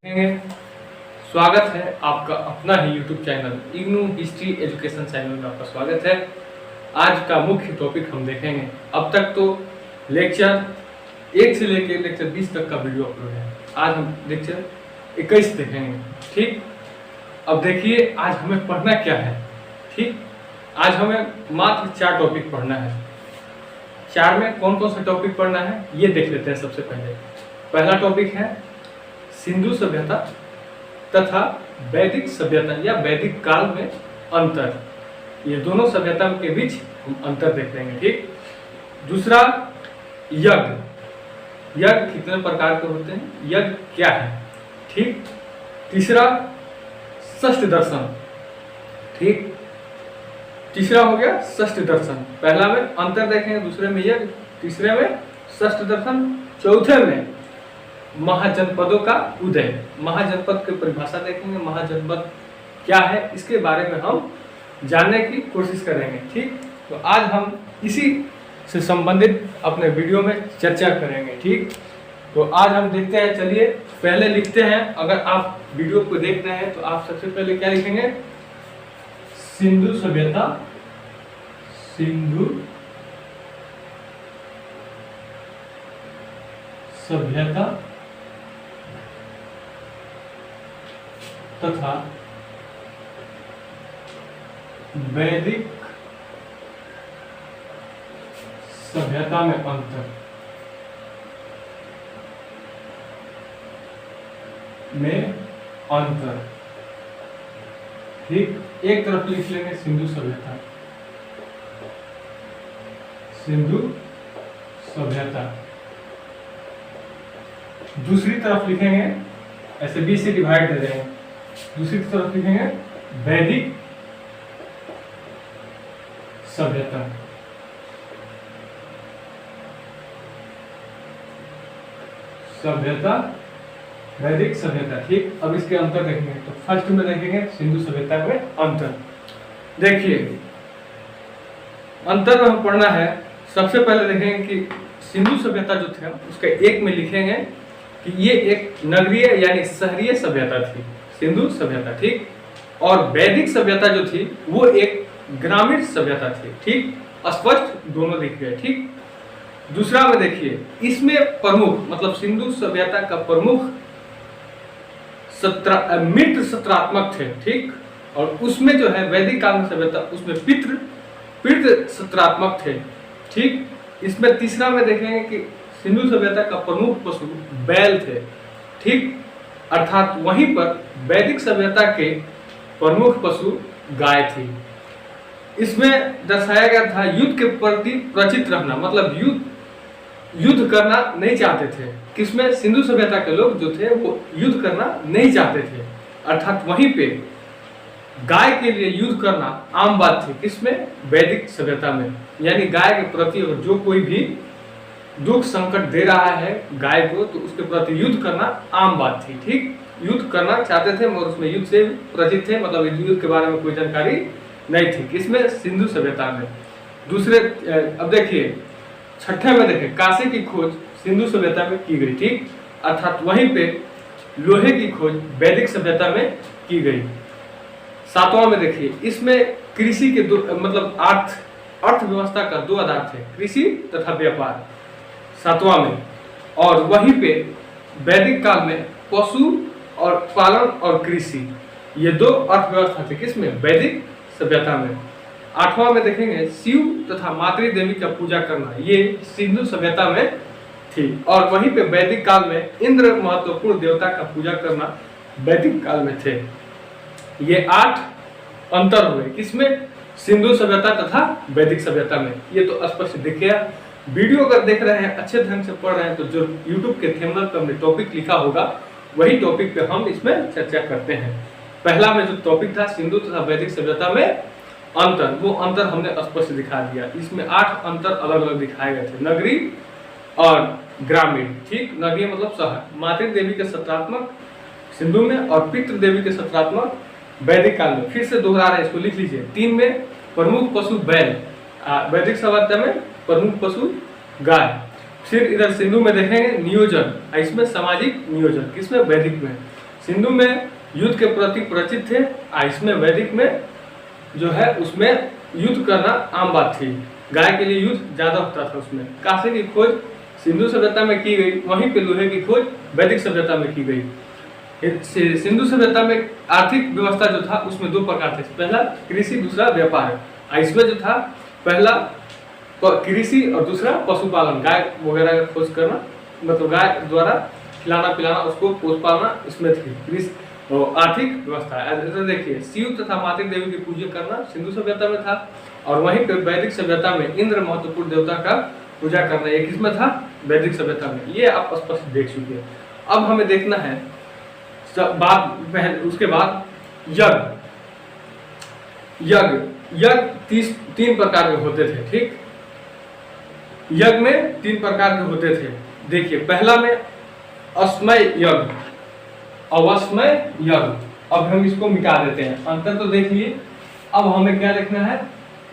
देखेंगे। स्वागत है आपका अपना ही YouTube channel IGNOU history education channel में आपका स्वागत है। आज का मुख्य टॉपिक हम देखेंगे। अब तक तो लेक्चर 1 से लेकर लेक्चर 20 तक का वीडियो अपलोड है। आज हम लेक्चर 21 देखेंगे। ठीक, अब देखिए आज हमें पढ़ना क्या है। ठीक, आज हमें मात्र 4 टॉपिक पढ़ना है। 4 में कौन कौन सा टॉपिक पढ़ना है ये देख लेते हैं। सबसे पहला टॉपिक है सिंधु सभ्यता तथा वैदिक सभ्यता या वैदिक काल में अंतर। ये दोनों सभ्यता के बीच हम अंतर देख लेंगे। ठीक, दूसरा यज्ञ। यज्ञ कितने प्रकार के होते हैं, यज्ञ क्या है। ठीक, तीसरा षष्ठ दर्शन। ठीक, तीसरा हो गया षष्ठ दर्शन। पहला में अंतर देखेंगे, दूसरे में यज्ञ, तीसरे में षष्ठ दर्शन, चौथे में महाजनपदों का उदय। महाजनपद की परिभाषा देखेंगे, महाजनपद क्या है इसके बारे में हम जानने की कोशिश करेंगे। ठीक, तो आज हम इसी से संबंधित अपने वीडियो में चर्चा करेंगे। ठीक, तो आज हम देखते हैं। चलिए पहले लिखते हैं। अगर आप वीडियो को देख रहे हैं तो आप सबसे पहले क्या लिखेंगे, सिंधु सभ्यता। सिंधु सभ्यता तथा वैदिक सभ्यता में अंतर। ठीक, एक तरफ लिख लेंगे सिंधु सभ्यता। सिंधु सभ्यता। दूसरी तरफ लिखेंगे, ऐसे 20 से डिवाइड दे देंगे। दूसरी तरफ लिखेंगे वैदिक सभ्यता। सभ्यता, वैदिक सभ्यता। ठीक, अब इसके अंतर देखेंगे। तो फर्स्ट में देखेंगे सिंधु सभ्यता में अंतर। देखिए अंतर में हम पढ़ना है। सबसे पहले देखेंगे कि सिंधु सभ्यता जो था उसके एक में लिखेंगे कि ये एक नगरीय यानी शहरीय सभ्यता थी, सिंधु सभ्यता। ठीक, और वैदिक सभ्यता जो थी वो एक ग्रामीण सभ्यता थी। ठीक, स्पष्ट दोनों दिख गए। ठीक, दूसरा में देखिए इसमें प्रमुख मतलब सिंधु सभ्यता का प्रमुख मित्र सत्रात्मक थे। ठीक, और उसमें जो है वैदिक काल में सभ्यता उसमें पितृ सत्रात्मक थे। ठीक, इसमें तीसरा में देखेंगे कि सिंधु सभ्यता का प्रमुख पशु बैल थे। ठीक, अर्थात वहीं पर वैदिक सभ्यता के प्रमुख पशु गाय थी। इसमें दर्शाया गया था युद्ध के प्रति प्रचित रहना, मतलब युद्ध करना नहीं चाहते थे। किसमें, सिंधु सभ्यता के लोग जो थे वो युद्ध करना नहीं चाहते थे। अर्थात वहीं पे गाय के लिए युद्ध करना आम बात थी। किसमें, वैदिक सभ्यता में। यानी गाय के प्रति जो कोई भी दुख संकट दे रहा है गाय को तो उसके प्रति युद्ध करना आम बात थी। ठीक, युद्ध करना चाहते थे मगर उसमें युद्ध से परिचित थे, मतलब युद्ध के बारे में कोई जानकारी नहीं थी। किसमें, सिंधु सभ्यता में। दूसरे अब देखिए छठे में देखें कांसे की खोज सिंधु सभ्यता में की गई। ठीक, अर्थात वहीं पे लोहे की खोज वैदिक सभ्यता में की गई। सातवां में देखिए इसमें कृषि के दो मतलब अर्थव्यवस्था का 2 आधार थे, कृषि तथा व्यापार। सातवां में, और वहीं पे वैदिक काल में पशु और पालन और कृषि ये 2 अर्थव्यवस्था थे। किसमें, वैदिक सभ्यता में। आठवां में देखेंगे शिव तथा मातृ देवी का पूजा करना, ये सिंधु सभ्यता में थी। और वहीं पे वैदिक काल में इंद्र महत्वपूर्ण देवता का पूजा करना वैदिक काल में थे। ये 8 अंतर हुए। किसमें, सिंधु सभ्यता तथा वैदिक सभ्यता में। ये तो स्पष्ट दिख गया। वीडियो अगर देख रहे हैं, अच्छे ढंग से पढ़ रहे हैं तो जो यूट्यूब के थंबनेल पर हमने टॉपिक लिखा होगा वही टॉपिक पे हम इसमें चर्चा करते हैं। पहला में जो टॉपिक था सिंधु तथा वैदिक सभ्यता में अंतर, वो अंतर हमने स्पष्ट दिखा दिया। इसमें 8 अंतर अलग अलग दिखाए गए थे, नगरीय और ग्रामीण। ठीक, नगरीय मतलब शहर, मातृ देवी के सत्रात्मक सिंधु में और पितृ देवी के सत्रात्मक वैदिक काल में। फिर से दोहरा रहे, इसको लिख लीजिए। 3 में प्रमुख पशु बैल, वैदिक सभ्यता में प्रमुख पशु गाय। फिर इधर सिंधु में देखेंगे नियोजन, इसमें सामाजिक नियोजन, किसमें, वैदिक में। सिंधु में युद्ध के प्रति परिचित थे, इसमें वैदिक में जो है उसमें युद्ध करना आम बात थी। गाय के लिए युद्ध ज्यादा होता था उसमें। कांसे की खोज सिंधु सभ्यता में की गई, वहीं पे लोहे की खोज वैदिक सभ्यता में की गई। सिंधु सभ्यता में आर्थिक व्यवस्था जो था उसमें दो प्रकार थे, पहला कृषि, दूसरा व्यापार। इसमें जो था पहला कृषि और दूसरा पशुपालन, गाय वगैरह का खोज करना, मतलब गाय द्वारा खिलाना पिलाना, उसको पोष पालना, इसमें थी कृषि और आर्थिक व्यवस्था। ऐसे देखिए, शिव तथा मातृ देवी की पूजा करना सिंधु सभ्यता में था, और वहीं पे वैदिक सभ्यता में इंद्र महत्वपूर्ण देवता का पूजा करना एक इसमें था वैदिक सभ्यता में। ये आप स्पष्ट देख चुके हैं। अब हमें देखना है उसके बाद यज्ञ तीन प्रकार के होते थे, ठीक। यज्ञ में 3 प्रकार के होते थे। देखिए, पहला में अस्मय यज्ञ, अवस्मय यज्ञ। अब हम इसको मिटा देते हैं, अंतर तो देख लिए। अब हमें क्या लिखना है,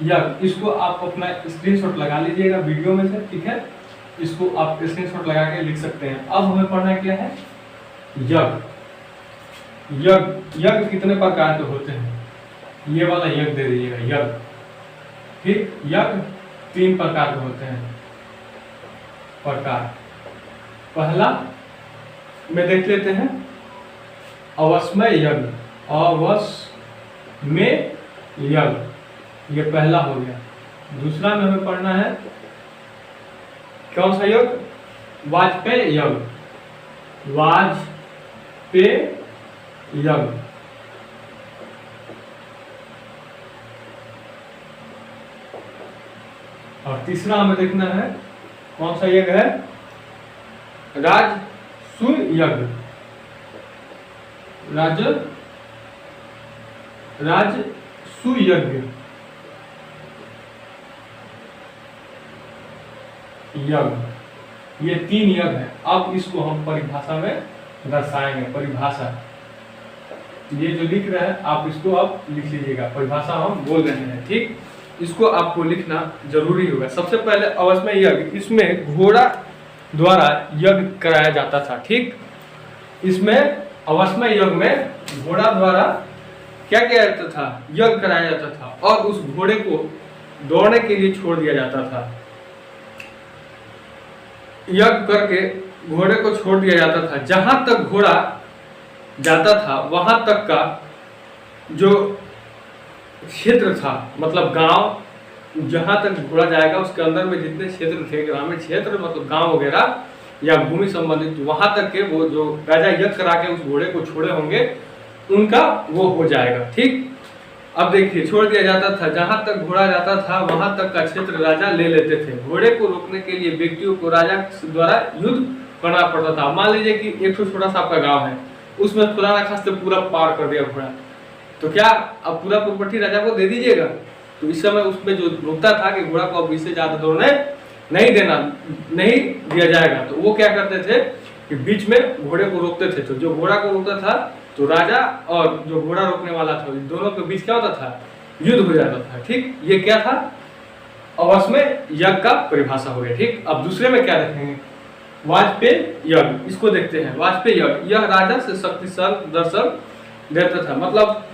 यज्ञ। इसको आप अपना स्क्रीनशॉट लगा लीजिएगा वीडियो में से, ठीक है। इसको आप स्क्रीनशॉट लगा के लिख सकते हैं। अब हमें पढ़ना क्या है, यज्ञ। यज्ञ कितने प्रकार के होते हैं, ये वाला यज्ञ दे दीजिएगा, यज्ञ। ठीक, यज्ञ 3 प्रकार के होते हैं। प्रकार पहला में देख लेते हैं, अवस्मय यज्ञ। अवस्मय यज्ञ, ये पहला हो गया। दूसरा में हमें पढ़ना है कौन सा यज्ञ, वाजपेय यज्ञ। वाजपेय यज्ञ। और तीसरा हमें देखना है कौन सा यज्ञ है, राजसूय यज्ञ। राजसूय यज्ञ। ये 3 यज्ञ है। अब इसको हम परिभाषा में दर्शाएंगे। परिभाषा, ये जो लिख रहे हैं आप इसको अब लिख लीजिएगा, परिभाषा हम बोल रहे हैं, ठीक। इसको आपको लिखना जरूरी होगा। सबसे पहले अवस्मय यज्ञ, इसमें घोड़ा द्वारा यज्ञ कराया जाता था, ठीक। इसमें अवस्मय यज्ञ में घोड़ा द्वारा क्या किया जाता था, यज्ञ कराया जाता था, और उस घोड़े को दौड़ने के लिए छोड़ दिया जाता था। यज्ञ करके घोड़े को छोड़ दिया जाता था। जहां तक घोड़ा जाता था वहां तक का जो क्षेत्र था, मतलब गांव, जहां तक घोड़ा जाएगा उसके अंदर में जितने क्षेत्र थे, ग्रामीण क्षेत्र मतलब गांव वगैरह या भूमि संबंधित, वहां तक के वो जो राजा यज्ञ करा के उस घोड़े को छोड़े होंगे उनका वो हो जाएगा, ठीक। अब देखिए, छोड़ दिया जाता था, जहां तक घोड़ा जाता था वहां तक का क्षेत्र राजा ले लेते थे। घोड़े को रोकने के लिए व्यक्तियों को राजा द्वारा युद्ध करना पड़ता था। मान लीजिए कि एक छोटा सा आपका गाँव है, उसमें खुदा न खास्ते पूरा पार कर दिया घोड़ा, तो क्या अब पूरा प्रॉपर्टी राजा को दे दीजिएगा? तो इस समय उसमें जो रोकता था कि घोड़ा को अब इससे ज्यादा दौड़ने नहीं दिया जाएगा, तो वो क्या करते थे कि बीच में घोड़े को रोकते थे। तो जो घोड़ा को रोकता था तो राजा और जो घोड़ा रोकने वाला था, दोनों के बीच क्या होता था, युद्ध हो जाता था, ठीक। ये क्या था, अवस्मय यज्ञ का परिभाषा हो गया, ठीक। अब दूसरे में क्या देखेंगे, वाजपेय यज्ञ। इसको देखते हैं। वाजपेय यज्ञ, यह राजा से शक्ति दर्शन देता था, मतलब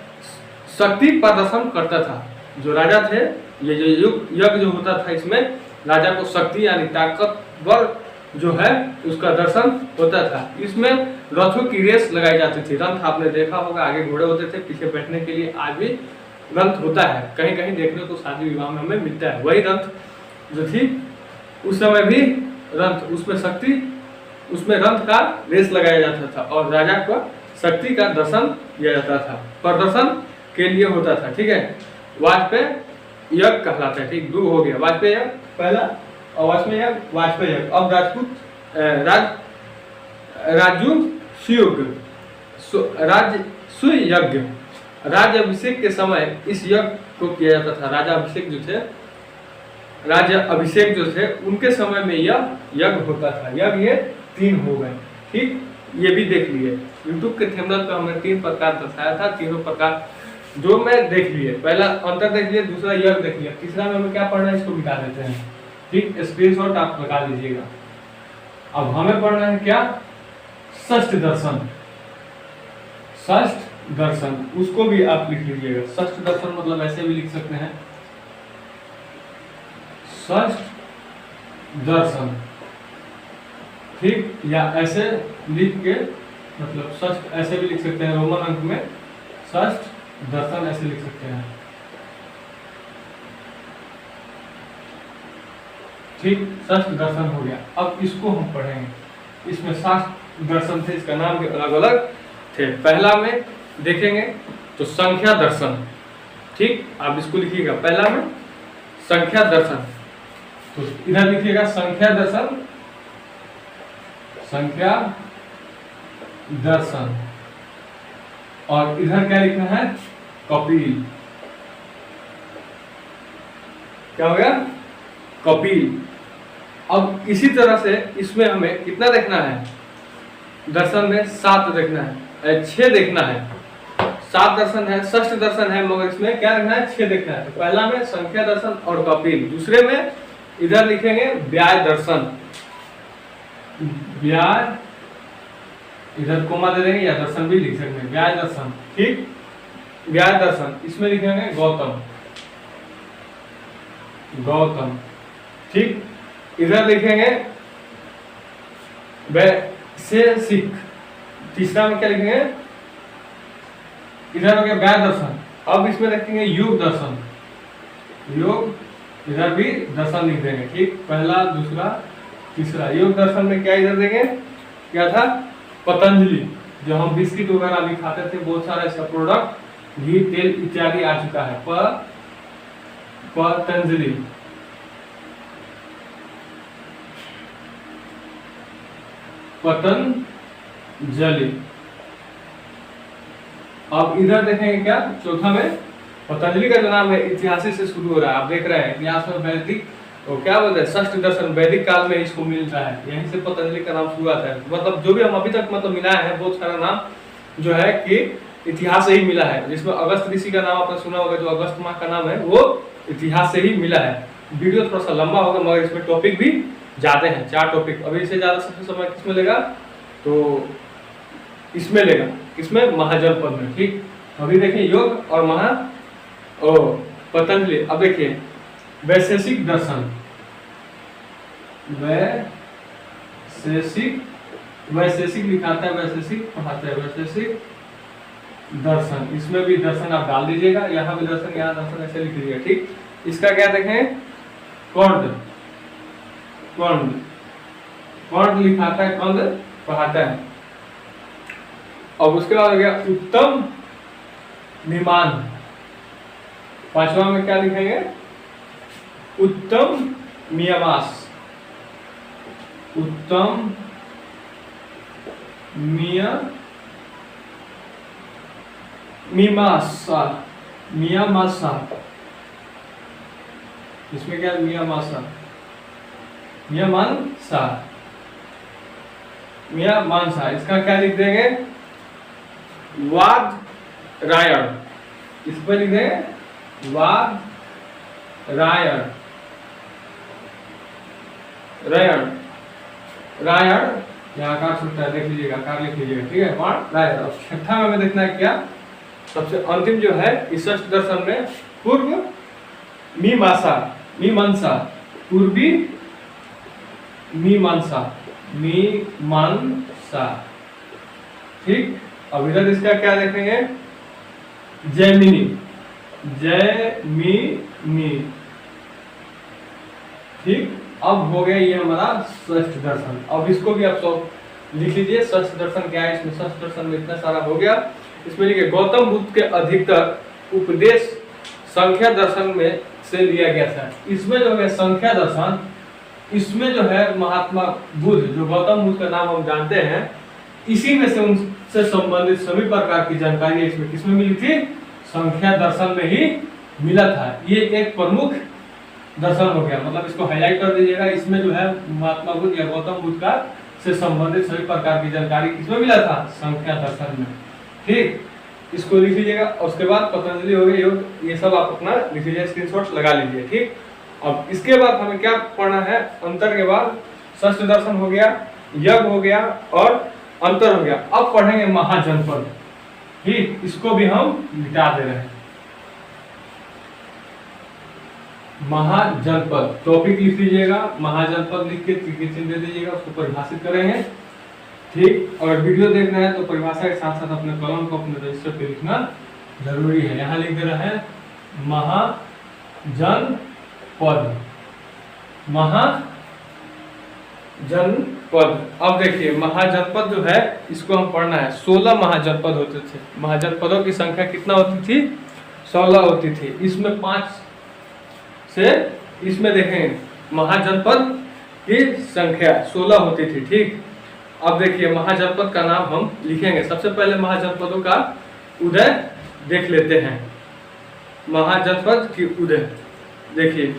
शक्ति प्रदर्शन करता था। जो राजा थे, ये जो यज्ञ जो होता था इसमें राजा को शक्ति यानी ताकतवर जो है उसका दर्शन होता था। इसमें रथों की रेस लगाई जाती थी। रथ आपने देखा होगा, आगे घोड़े होते थे, पीछे बैठने के लिए आज भी रथ होता है, कहीं कहीं देखने को शादी विवाह में हमें मिलता है। वही रथ जो थी उस समय भी रथ, उसमें रथ का रेस लगाया जाता था और राजा को शक्ति का दर्शन दिया जाता था, प्रदर्शन के लिए होता था, ठीक है। वाजपेय यज्ञ कहलाता है, ठीक। 2 हो गया, वाजपेय यज्ञ पहला, अवस्मय यज्ञ, वाजपेय यज्ञ। अब राजसूय यज्ञ। राज्य अभिषेक के समय इस यज्ञ को किया जाता था। राजा अभिषेक जो थे उनके समय में यह यज्ञ होता था। यज्ञ ये 3 हो गए, ठीक। ये भी देख लिए, यूट्यूब के थंबनेल पे हमने 3 प्रकार दर्शाया था, तीनों प्रकार जो मैं देख लिए। पहला अंतर देख लिए, दूसरा यज्ञ देख लिया, तीसरा में हमें क्या पढ़ना है इसको मिटा देते हैं, ठीक। स्क्रीनशॉट आप लगा लीजिएगा। अब हमें पढ़ना है क्या, षष्ठ दर्शन। षष्ठ दर्शन, उसको भी आप लिख लीजिएगा। षष्ठ दर्शन मतलब ऐसे भी लिख सकते हैं, षष्ठ दर्शन, ठीक, या ऐसे लिख के मतलब षष्ठ ऐसे भी लिख सकते हैं, रोमन अंक में षष्ठ दर्शन ऐसे लिख सकते हैं, ठीक, षष्ठ दर्शन हो गया। अब इसको हम पढ़ेंगे। इसमें 7 दर्शन थे, इसका नाम भी अलग अलग थे। पहला में देखेंगे तो संख्या दर्शन, ठीक, आप इसको लिखिएगा। पहला में संख्या दर्शन, तो इधर लिखिएगा संख्या दर्शन, संख्या दर्शन, और इधर क्या लिखना है, कपिल। क्या हो गया, कपिल। अब इसी तरह से इसमें हमें कितना देखना है, दर्शन में 7 देखना है, 6 देखना है। 7 दर्शन है, षष्ठ दर्शन है, मगर इसमें क्या देखना है, 6 देखना है। तो पहला में संख्या दर्शन और कपिल, दूसरे में इधर लिखेंगे व्याय दर्शन, व्याय, इधर कोमा दे देंगे या दर्शन भी लिख सकते हैं, व्याय दर्शन, ठीक, व्याय दर्शन। इसमें लिखेंगे गौतम, गौतम, ठीक। इधर लिखेंगे वैशेषिक, तीसरा में क्या लिखेंगे, इधर हो गया व्याय दर्शन। अब इसमें लिखेंगे योग दर्शन, योग, इधर भी दर्शन लिख देंगे, ठीक, पहला, दूसरा, तीसरा। योग दर्शन में क्या इधर देंगे, क्या था, पतंजलि, जो हम बिस्किट वगैरह अभी खाते थे, बहुत सारा इसका प्रोडक्ट, घी, तेल इत्यादि आ चुका है, पतंजलि, पतंजलि। अब इधर देखेंगे क्या, चौथा में पतंजलि का जो नाम है इतिहास से शुरू हो रहा है, आप देख रहे हैं इतिहास में वैदिक, तो क्या बोलते हैं, षष्ठ दर्शन वैदिक काल में इसको मिलता है, यहीं से पतंजलि का नाम शुरुआत है। मतलब जो भी हम अभी तक मतलब मिला है, बहुत सारा नाम जो है कि इतिहास से ही मिला है, जिसमें अगस्त ऋषि का नाम आपने सुना होगा, जो अगस्त माह का नाम है वो इतिहास से ही मिला है। वीडियो थोड़ा सा लंबा होगा, मगर इसमें टॉपिक भी ज्यादा है, 4 टॉपिक। अभी इससे ज्यादा सबसे समय किसमें लेगा, तो इसमें लेगा, किसमें, महाजनपद में, ठीक। अभी देखिए योग और पतंजलि। अब देखिए वैशेषिक दर्शन, वैशेषिक, वैशेषिक लिखाता है, वैशेषिक पढ़ाता है, वैशेषिक दर्शन, इसमें भी दर्शन आप डाल दीजिएगा, यहाँ भी दर्शन, यहाँ दर्शन, ऐसे लिख दीजिएगा, ठीक। इसका क्या देखें, कर्ण, कर्ण, कर्ण लिखाता है, कर्ण पढ़ाता है। अब उसके बाद हो गया उत्तम विमान, पांचवा में क्या लिखेंगे, उत्तम मियामास, उत्तम मीमांसा, मियामांसा, इसमें क्या, मियामांसा, मियामांसा, मियामांसा। इसका क्या लिख देंगे, वाद रायण, इस पर लिख देंगे वाद रायण, रायण, रायण, यहाँ आकार छूटता है, देख लीजिएगा, आकार लिख लीजिएगा, ठीक है, वाद रायण। अब छठा में हमें देखना है क्या, सबसे अंतिम जो है इस षष्ठ दर्शन में पूर्व मीमांसा, मीमांसा, पूर्वी मीमांसा, मीमांसा, ठीक। अब इधर इसका क्या देखेंगे, जैमिनी, जैमिनी, ठीक। अब हो गया ये हमारा षष्ठ दर्शन। अब इसको भी आप सब लिख लीजिए, षष्ठ दर्शन क्या है, इसमें षष्ठ दर्शन में इतना सारा हो गया। इसमें लिखिए गौतम बुद्ध के अधिकतर उपदेश संख्या दर्शन में से लिया गया था। इसमें जो है संख्या दर्शन, इसमें जो है महात्मा बुद्ध, जो गौतम बुद्ध का नाम हम जानते हैं, इसी में से उनसे संबंधित सभी प्रकार की जानकारी इसमें किसमें मिली थी, संख्या दर्शन में ही मिला था। ये एक प्रमुख दर्शन हो गया, मतलब इसको हाईलाइट कर दीजिएगा। इसमें जो है महात्मा बुद्ध या गौतम बुद्ध का से संबंधित सभी प्रकार की जानकारी किसमें मिला था, संख्या दर्शन में, ठीक। इसको लिख लीजिएगा। उसके बाद पतंजलि हो गए, योग, ये सब आप अपना लिख लीजिए, स्क्रीनशॉट लगा लीजिए, ठीक। अब इसके बाद हमें क्या पढ़ना है, अंतर के बाद षष्ठ दर्शन हो गया, यज्ञ हो गया और अंतर हो गया। अब पढ़ेंगे महाजनपद, ठीक, इसको भी हम मिटा दे रहे हैं। महाजनपद टॉपिक लिख लीजिएगा, महाजनपद लिख के चिन्ह दे दीजिएगा, उसको परिभाषित करेंगे। ठीक, और वीडियो देख रहे हैं तो परिभाषा के साथ साथ अपने कलम को अपने रजिस्टर पे लिखना जरूरी है। यहाँ लिख दे रहे हैं महाजनपद, महाजनपद। अब देखिए महाजनपद जो है इसको हम पढ़ना है। 16 महाजनपद होते थे। महाजनपदों की संख्या कितना होती थी? 16 होती थी। इसमें 5 से इसमें देखें महाजनपद की संख्या 16 होती थी। ठीक, अब देखिए महाजनपद का नाम हम लिखेंगे। सबसे पहले महाजनपदों का उदय देख लेते हैं। महाजनपद की उदय देखिए,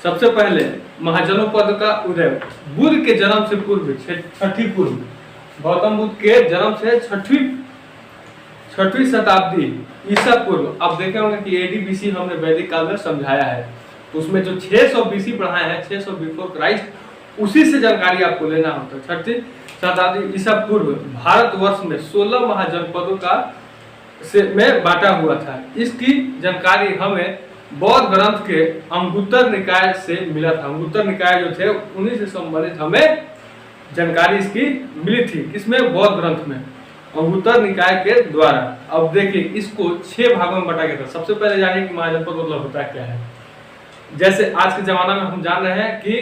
सबसे पहले महाजनपद का उदय बुद्ध के जन्म से पूर्व, छठी पूर्व, गौतम बुद्ध के जन्म से छठवीं शताब्दी ईसा पूर्व। अब देखे होंगे कि एडी बीसी हमने वैदिक काल में समझाया है, उसमें जो 600 बीसी पढ़ाया है, 600 बिफोर क्राइस्ट, उसी से जानकारी आपको लेना होता है। छठी शताब्दी ईसा पूर्व भारतवर्ष में 16 महाजनपदों का में बांटा हुआ था। इसकी जानकारी हमें बौद्ध ग्रंथ के अंगुत्तर निकाय से मिला था। अंगुत्तर निकाय जो थे उन्हीं से संबंधित हमें जानकारी इसकी मिली थी। किसमें? बौद्ध ग्रंथ में, अंगुत्तर निकाय के द्वारा। अब देखिए इसको 6 भागों में बांटा गया था। सबसे पहले जानिए कि महाजनपद मतलब होता क्या है। जैसे आज के जमाना में हम जान रहे हैं कि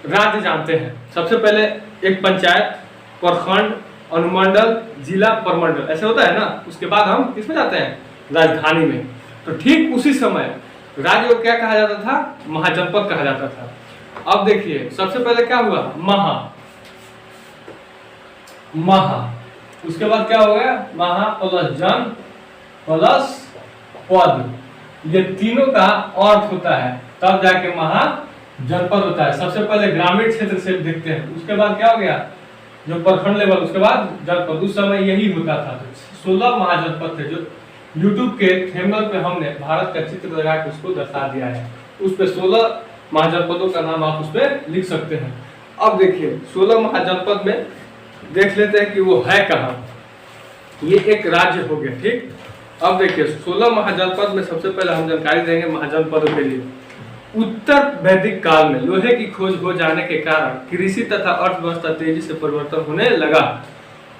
राज्य जानते हैं। सबसे पहले एक पंचायत, प्रखंड, अनुमंडल, जिला, प्रमंडल, ऐसे होता है ना। उसके बाद हम किसमें जाते हैं? राजधानी में। तो ठीक उसी समय राज्य को क्या कहा जाता था? महाजनपद कहा जाता था। अब देखिए सबसे पहले क्या हुआ? महा, उसके बाद क्या हो गया? महा प्लस जन प्लस पद, ये तीनों का अर्थ होता है, तब जाके महाजनपद होता है। सबसे पहले ग्रामीण क्षेत्र से देखते हैं, उसके बाद क्या हो गया? जो प्रखंड लेवल, उसके बाद जनपद। उस समय यही होता था। तो 16 महाजनपद थे, जो YouTube के थंबनेल पे हमने भारत का चित्र लगा के उसको दर्शा दिया है। उस पे 16 महाजनपदों का नाम आप उस पे लिख सकते हैं। अब देखिए 16 महाजनपद में देख लेते हैं कि वो है कहाँ। ये एक राज्य हो गया। ठीक, अब देखिए 16 महाजनपद में सबसे पहले हम जानकारी देंगे महाजनपदों के लिए। उत्तर वैदिक काल में लोहे की खोज हो जाने के कारण कृषि तथा अर्थव्यवस्था तेजी से परिवर्तन होने लगा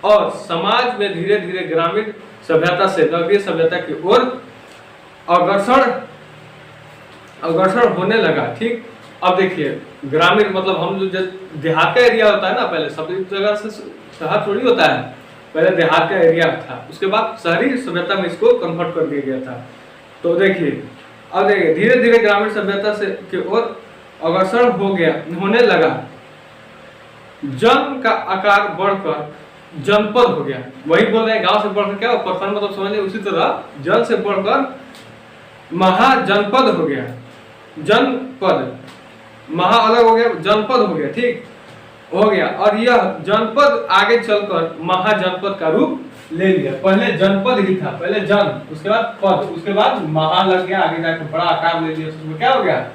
और समाज में धीरे धीरे ग्रामीण सभ्यता से नगरीय सभ्यता की ओर अग्रसर होने लगा। ठीक, अब देखिए ग्रामीण मतलब हम जो देहात का एरिया होता है ना, पहले सब जगह से शहर थोड़ी होता है, पहले देहात का एरिया था, उसके बाद शहरी सभ्यता में इसको कन्वर्ट कर दिया गया था। तो देखिए अब देखिए धीरे धीरे ग्रामीण सभ्यता से की ओर अग्रसर होने लगा। जन का आकार बढ़कर जनपद हो गया। वही बोल रहे हैं, गांव से बढ़कर क्या प्रखंड मतलब समझ उसी तरह जन से बढ़कर महाजनपद हो गया। जनपद, महा अलग हो गया, जनपद हो गया। ठीक हो गया, और यह जनपद आगे चलकर महाजनपद का रूप ले लिया। पहले जनपद ही था, पहले जन, उसके बाद पद, उसके बाद महा लग गया, आगे जाकर बड़ा आकार ले लिया, उसमें क्या हो गया?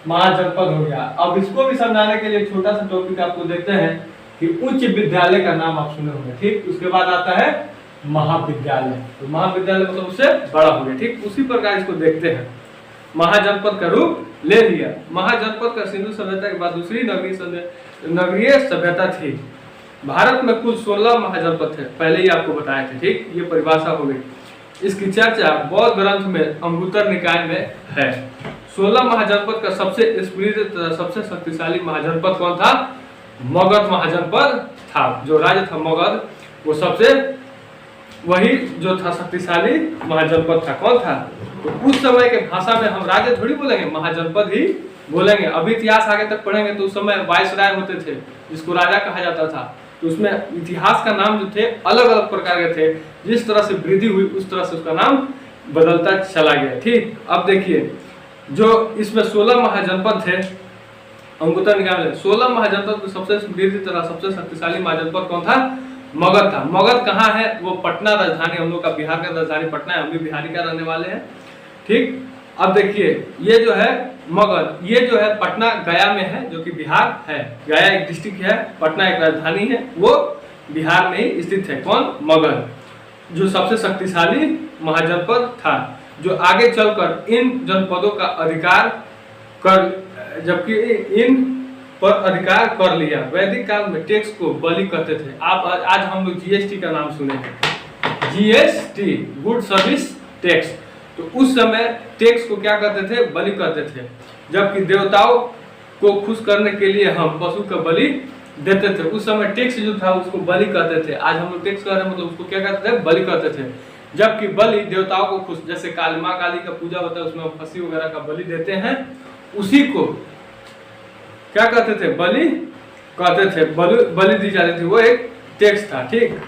महाजनपद हो गया। अब इसको भी समझाने के लिए छोटा सा टॉपिक आपको देखते हैं कि उच्च विद्यालय का नाम आप सुने होंगे। ठीक, उसके बाद आता है महाविद्यालय। तो महाविद्यालय मतलब उससे बड़ा हो गया। ठीक, उसी प्रकार इसको देखते हैं। महाजनपद का रूप ले लिया। महाजनपद का सिंधु सभ्यता के बाद दूसरी नगरीय सभ्यता थी। भारत में कुल 16 महाजनपद थे, पहले ही आपको बताए थे। ठीक, ये परिभाषा हो गई। इसकी चर्चा बौद्ध ग्रंथ में अंगुत्तर निकाय में है। 16 महाजनपद का सबसे समृद्ध सबसे शक्तिशाली महाजनपद कौन था? मगध महाजनपद था। जो राज्य था मगध, वो सबसे वही जो था शक्तिशाली महाजनपद था। कौन था? तो उस समय के भाषा में हम राज्य थोड़ी बोलेंगे, महाजनपद ही बोलेंगे। अभी इतिहास आगे तक पढ़ेंगे तो उस समय वाइसराय होते थे, जिसको राजा कहा जाता था। तो उसमें इतिहास का नाम जो थे अलग अलग प्रकार के थे। जिस तरह से वृद्धि हुई उस तरह से उसका नाम बदलता चला गया। ठीक, अब देखिए जो इसमें 16 महाजनपद थे अंगुत्तर निकाय में, 16 महाजनपद में सबसे समृद्ध तरह सबसे शक्तिशाली महाजनपद कौन था? मगध था। मगध कहाँ है? वो पटना राजधानी, हम लोग का बिहार का राजधानी पटना है, हम भी बिहारी का रहने वाले हैं। ठीक, अब देखिए ये जो है मगध, ये जो है पटना गया में है, जो कि बिहार है। गया एक डिस्ट्रिक्ट है, पटना एक राजधानी है, वो बिहार में ही स्थित है। कौन? मगध। जो सबसे शक्तिशाली महाजनपद था, जो आगे चलकर इन जनपदों का अधिकार कर, जबकि इन पर अधिकार कर लिया। वैदिक काल में टैक्स को बलि कहते थे। आप आज हम लोग जीएसटी का नाम सुने हैं, जीएसटी, गुड सर्विस टैक्स। तो उस समय टैक्स को क्या करते थे? बलि करते थे। जबकि देवताओं को खुश करने के लिए हम पशु का बलि देते थे। उस समय टैक्स जो था उसको बलि करते थे। आज हम लोग टैक्स कर रहे हैं, मतलब उसको क्या करते थे? बलि करते थे। जबकि बलि देवताओं को खुश, जैसे काली माँ काली का पूजा होता है, उसमें हम खसी वगैरह का बलि देते हैं, उसी को क्या कहते थे? बलि कहते थे, बलि दी जाती थी, वो एक टैक्स था। ठीक,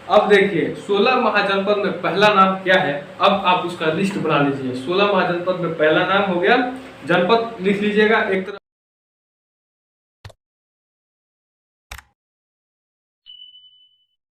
अब देखिए 16 महाजनपद में पहला नाम क्या है? अब आप उसका लिस्ट बना लीजिए। 16 महाजनपद में पहला नाम हो गया, जनपद लिख लीजिएगा एक तरफ।